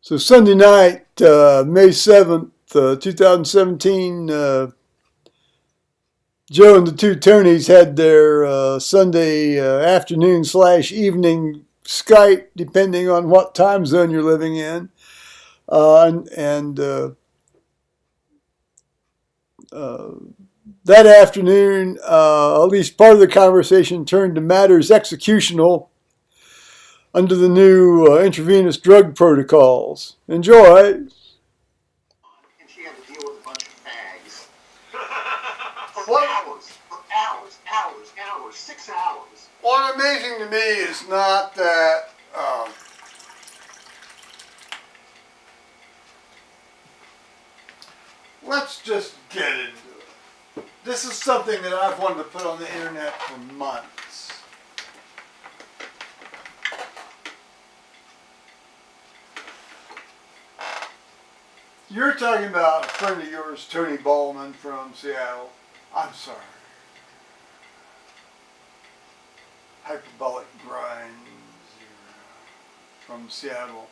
So Sunday night, May 7th, 2017, Joe and the two Tonys had their Sunday afternoon / evening Skype, depending on what time zone you're living in. And that afternoon, at least part of the conversation turned to matters executional under the new intravenous drug protocols. Enjoy. And she had to deal with a bunch of fags. For hours, 6 hours. What's amazing to me is not that let's just get into it. This is something that I've wanted to put on the internet for months. You're talking about a friend of yours, Tony Ballman from Seattle. I'm sorry. Hyperbolic grind from Seattle.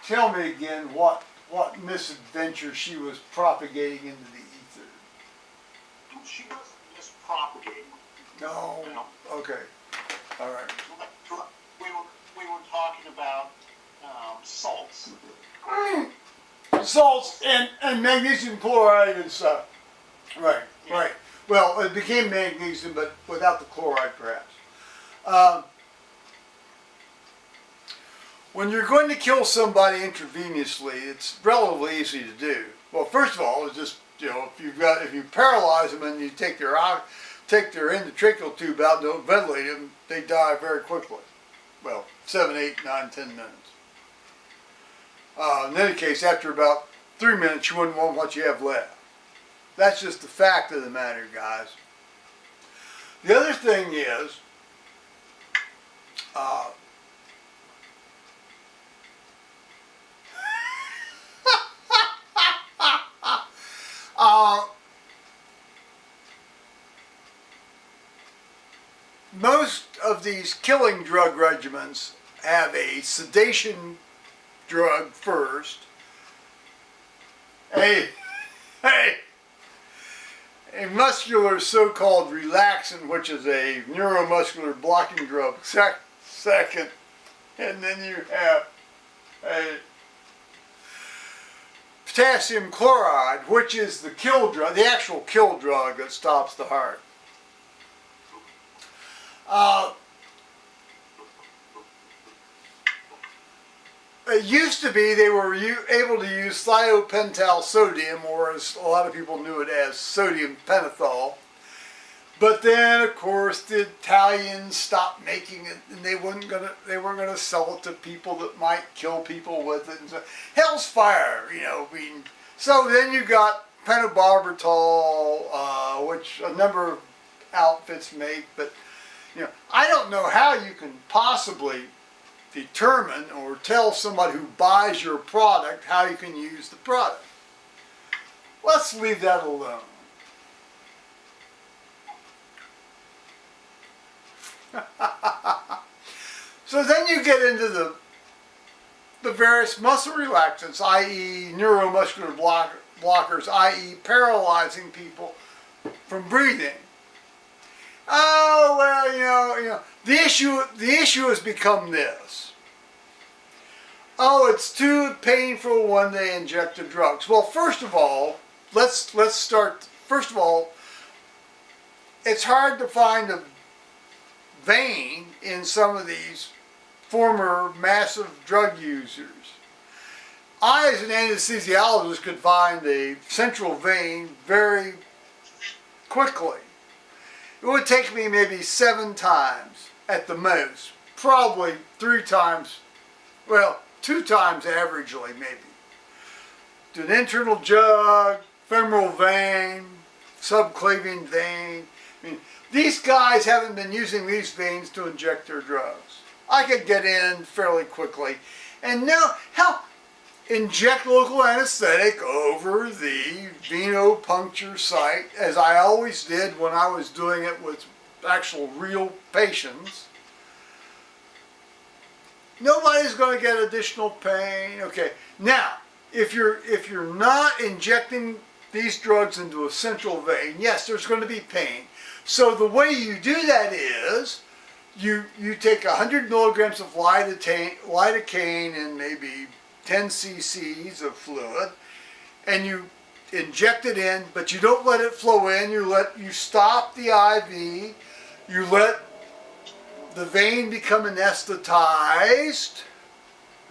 Tell me again what misadventure she was propagating into the ether. She wasn't just propagating. No. Okay. All right. We were talking about salts. Salts and magnesium chloride and stuff. Right. Yeah. Right. Well, it became magnesium, but without the chloride, perhaps. When you're going to kill somebody intravenously, it's relatively easy to do. Well, first of all, it's just, if you paralyze them and you take their endotracheal tube out and don't ventilate them, they die very quickly. Well, 7, 8, 9, 10 minutes. In any case, after about 3 minutes, you wouldn't want what you have left. That's just the fact of the matter, guys. The other thing is, most of these killing drug regimens have a sedation drug first, a muscular so-called relaxant, which is a neuromuscular blocking drug, second, and then you have a potassium chloride, which is the kill drug, the actual kill drug that stops the heart. It used to be they were able to use thiopental sodium, or as a lot of people knew it as sodium pentothal. But then, of course, the Italians stopped making it, and they weren't gonna sell it to people that might kill people with it. And so, hell's fire, So then you got pentobarbital, which a number of outfits make, but I don't know how you can possibly determine or tell somebody who buys your product how you can use the product. Let's leave that alone. So then you get into the various muscle relaxants, i.e. neuromuscular blockers, i.e. paralyzing people from breathing. Oh, well, the issue has become this. Oh, it's too painful when they inject the drugs. Well, first of all, let's start. First of all, it's hard to find a vein in some of these former massive drug users. I, as an anesthesiologist, could find a central vein very quickly. It would take me maybe 7 times at the most, probably 3 times, well, 2 times averagely maybe. Do an internal jug, femoral vein, subclavian vein. I mean, these guys haven't been using these veins to inject their drugs. I could get in fairly quickly. And now, inject local anesthetic over the venopuncture site, as I always did when I was doing it with actual real patients, nobody's going to get additional pain. Okay, now if you're not injecting these drugs into a central vein, yes, there's going to be pain. So the way you do that is you take 100 milligrams of lidocaine and maybe 10 cc's of fluid, and you inject it in, but you don't let it flow in. You stop the IV. You let the vein become anesthetized,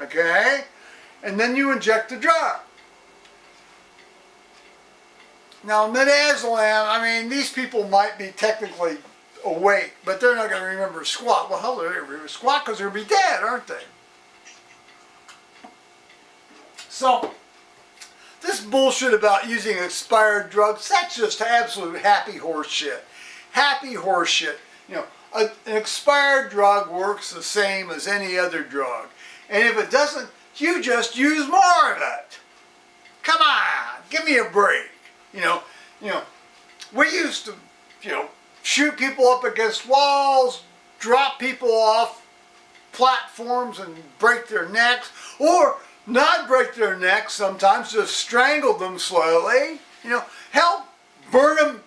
okay, and then you inject the drug. Now, midazolam, I mean, these people might be technically awake, but they're not going to remember squat. Well, hell, they're going to remember squat because they're going to be dead, aren't they? So, this bullshit about using expired drugs, that's just absolute happy horse shit. Happy horse shit. You know, an expired drug works the same as any other drug. And if it doesn't, you just use more of it. Come on, give me a break. You know, we used to, shoot people up against walls, drop people off platforms and break their necks, or not break their necks sometimes, just strangle them slowly. Hell, burn them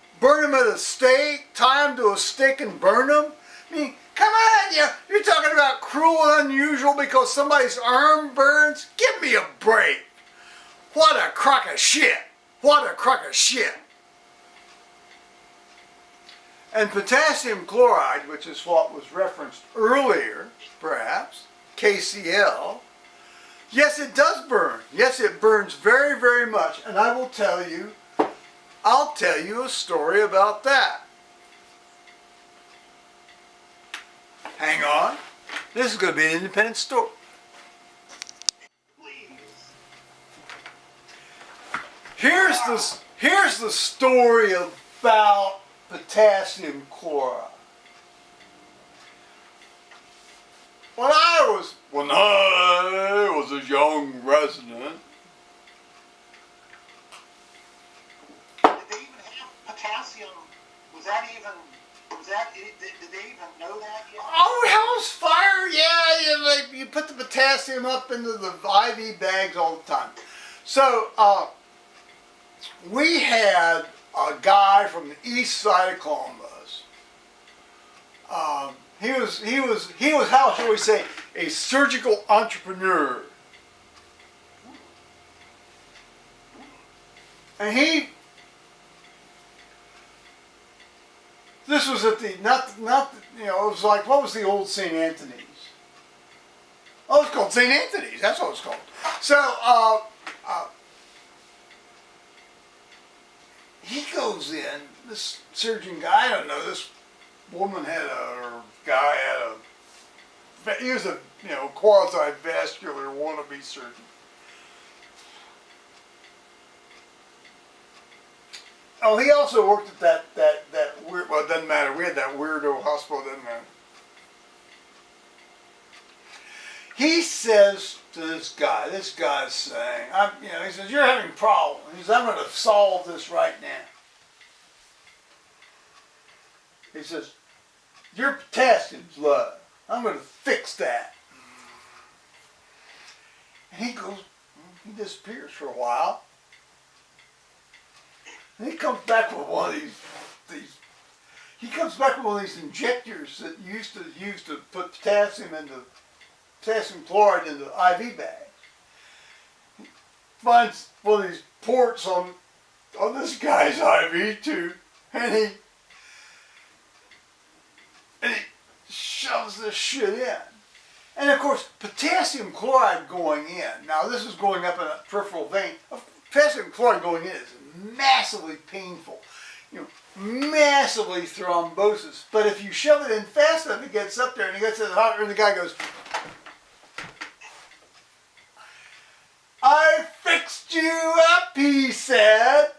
at a stake, tie them to a stick and burn them. I mean, come on, you're talking about cruel and unusual because somebody's arm burns? Give me a break. What a crock of shit. What a crock of shit. And potassium chloride, which is what was referenced earlier, perhaps, KCl, yes, it does burn. Yes, it burns very, very much. And I'll tell you a story about that. Hang on. This is going to be an independent story. Here's the story about potassium chloride. When I was a young resident, did they even have potassium? Did they even know that yet? oh, hell's fire, yeah, you put the potassium up into the IV bags all the time. So, we had a guy from the east side of Columbus. He was, how shall we say, a surgical entrepreneur. And this was at the, it was like, what was the old St. Anthony's? Oh, it's called St. Anthony's, that's what it's called. So, he goes in, this surgeon guy, I don't know, this woman or guy he was a, quasi-vascular wannabe surgeon. Oh, he also worked at that weird, well, it doesn't matter, we had that weirdo hospital, it doesn't matter. He says to this guy's saying, he says, you're having problems. He says, I'm going to solve this right now. He says, your potassium's low. I'm going to fix that. And he disappears for a while. And he comes back with one of these injectors that used to put potassium chloride into IV bags. He finds one of these ports on this guy's IV tube, and he shoves this shit in. And of course, potassium chloride going in, now this is going up in a peripheral vein, potassium chloride going in is massively painful, massively thrombosis. But if you shove it in fast enough, it gets up there and it gets to the heart, and the guy goes, I fixed you up, he said.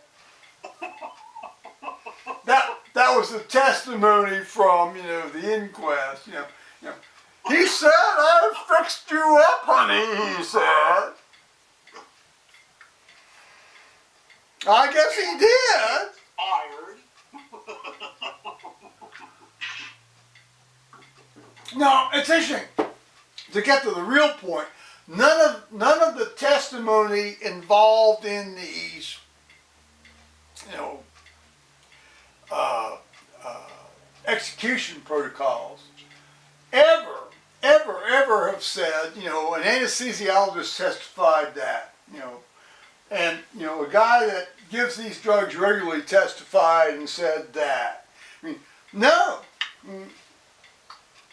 That was the testimony from, the inquest, He said, I fixed you up, honey, he said. I guess he did. Fired. No, it's interesting. To get to the real point, none of the testimony involved in these, you know, execution protocols ever have said, you know, an anesthesiologist testified that, you know, and, you know, a guy that gives these drugs regularly testified and said that. I mean, no.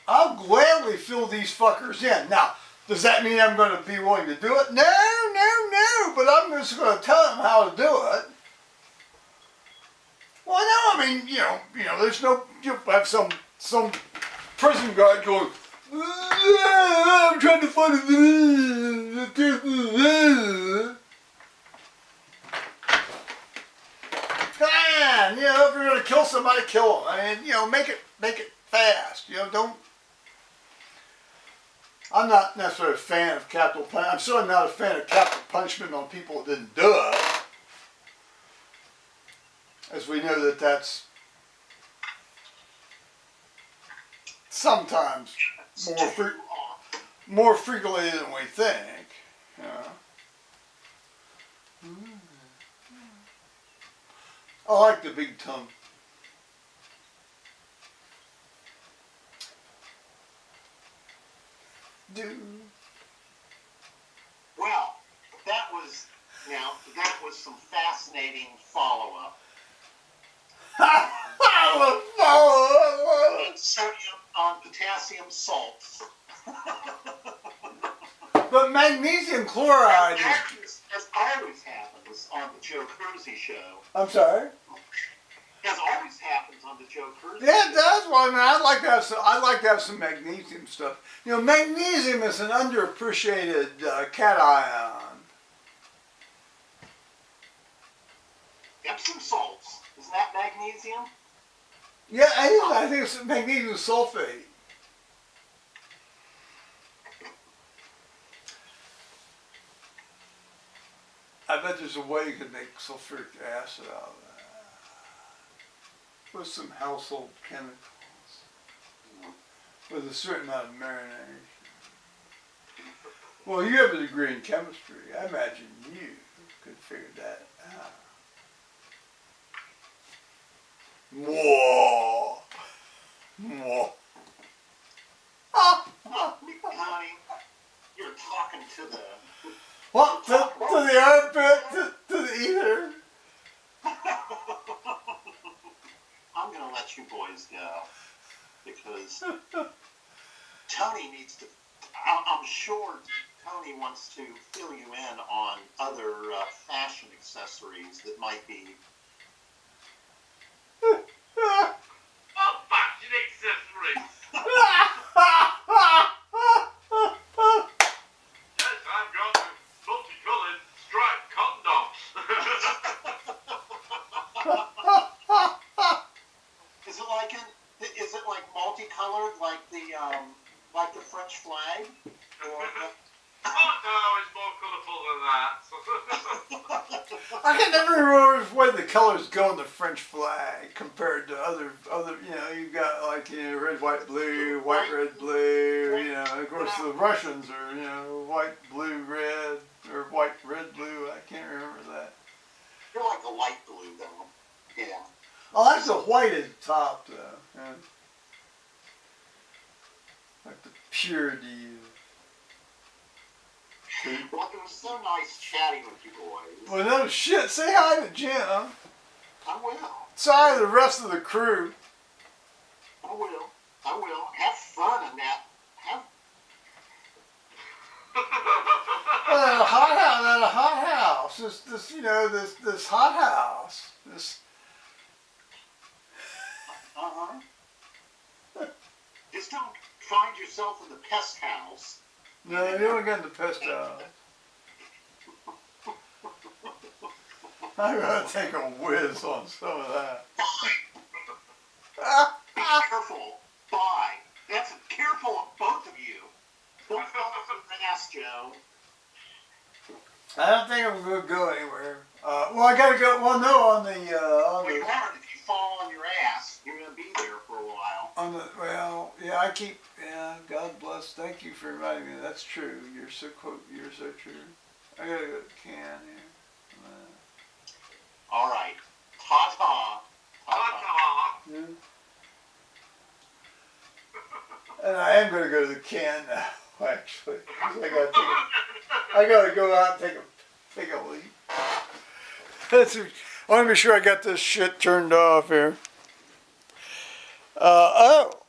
I'll gladly fill these fuckers in. Now, does that mean I'm going to be willing to do it? No, but I'm just going to tell them how to do it. Well, no, I mean, you know, there's no, you have some prison guard going, I'm trying to find a... Come on, you know, if you're going to kill somebody, kill them. I mean, you know, make it fast. You know, don't... I'm not necessarily a fan of capital punishment. I'm certainly not a fan of capital punishment on people that didn't do it. As we know that that's sometimes more frequently than we think. Yeah. I like the big tongue. Well, that was some fascinating follow-up. Sodium on potassium salts. But magnesium chloride as always happens on the Joe Kersey Show. I'm sorry? As always happens on the Joe Kersey Yeah, it does. Well, I mean, I'd like to have some magnesium stuff. You know, magnesium is an underappreciated cation. Epsom salts. Isn't that magnesium? Yeah, I think it's magnesium sulfate. I bet there's a way you could make sulfuric acid out of that. With some household chemicals. With a certain amount of marination. Well, you have a degree in chemistry. I imagine you could figure that out. Whoa. Honey, you're talking to the... What? To the armpit? To the ether? I'm going to let you boys go. Because Tony needs to... I'm sure Tony wants to fill you in on other fashion accessories that might be... Oh, fashion accessories! Yes, I've got multicolored striped condoms. Is it like multicolored, like the French flag? Or, Oh no, it's more colourful than that. I can never remember where the colors go in the French flag compared to other, you know, you've got like, you know, red, white, blue, white, red, blue, you know, of course the Russians are, you know, white, blue, red, or white, red, blue, I can't remember that. you're like a light blue, though. Yeah. I like the white at the top though, yeah. Like the purity of... Well, it was so nice chatting with you boys. Well, no shit. Say hi to Jim. I will. Say hi to the rest of the crew. I will. Have fun in that. At a hot house. This, you know, this hot house. This. Just don't find yourself in the pest house. No, you don't get in the pest house. I'm gonna take a whiz on some of that. Be careful. Bye. That's careful of both of you. Don't fall off the ass, Joe. I don't think I'm gonna go anywhere. Well, I gotta go. Well, no, on the Well, you aren't. If you fall on your ass, you're gonna be there for a while. well, yeah, I keep. Yeah, God bless. Thank you for reminding me. That's true. You're so true. I gotta go to the can here. All right. Ta-ta. Ta-ta. Ta-ta. Yeah. And I am gonna go to the can now, actually. 'Cause I gotta go out and take a leak. I want to be sure I got this shit turned off here. Oh.